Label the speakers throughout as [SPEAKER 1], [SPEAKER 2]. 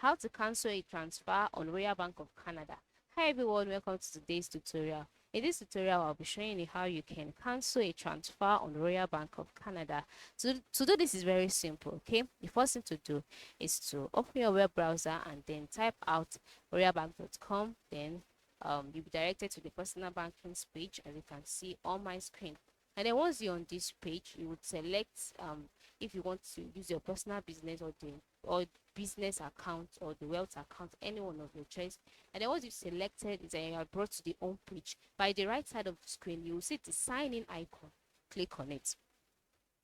[SPEAKER 1] how to cancel a transfer on Royal Bank of Canada. Hi everyone, welcome to today's tutorial. In this tutorial, I'll be showing you how you can cancel a transfer on Royal Bank of Canada. To do this is very simple, okay? The first thing to do is to open your web browser and then type out royalbank.com. Then you'll be directed to the personal banking page, as you can see on my screen. And then once you're on this page, you would select if you want to use your personal business or business account or the wealth account, any one of your choice. And then once you've selected it and you are brought to the home page, by the right side of the screen, you will see the sign in icon. Click on it.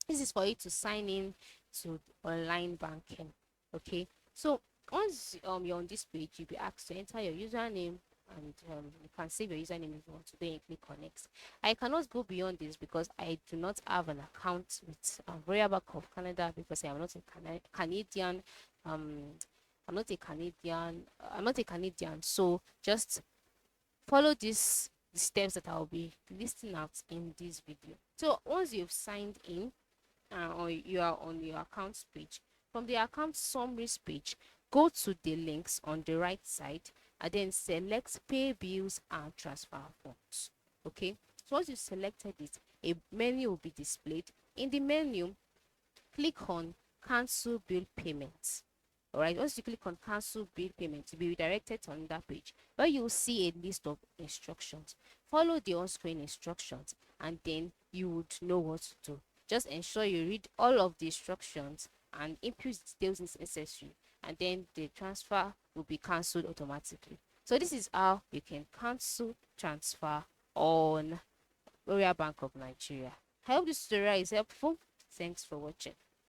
[SPEAKER 1] This is for you to sign in to online banking. Okay. So once you're on this page, you'll be asked to enter your username, and you can save your username if you want to. Then you click on next. I cannot go beyond this because I do not have an account with Royal Bank of Canada, because I am not a Canadian. Um, I'm not a Canadian. I'm not a Canadian. So just follow the steps that I'll be listing out in this video. So once you've signed in, or you are on your accounts page, from the account summaries page, go to the links on the right side and then select pay bills and transfer forms. Okay, so once you selected it, a menu will be displayed. In the menu, click on cancel bill payments. All right, once you click on cancel bill payment, you'll be redirected to another page where you'll see a list of instructions. Follow the on-screen instructions and then you would know what to do. Just ensure you read all of the instructions and input details necessary, and then the transfer will be cancelled automatically. So this is how you can cancel transfer on Royal Bank of Nigeria. I hope this tutorial is helpful. Thanks for watching.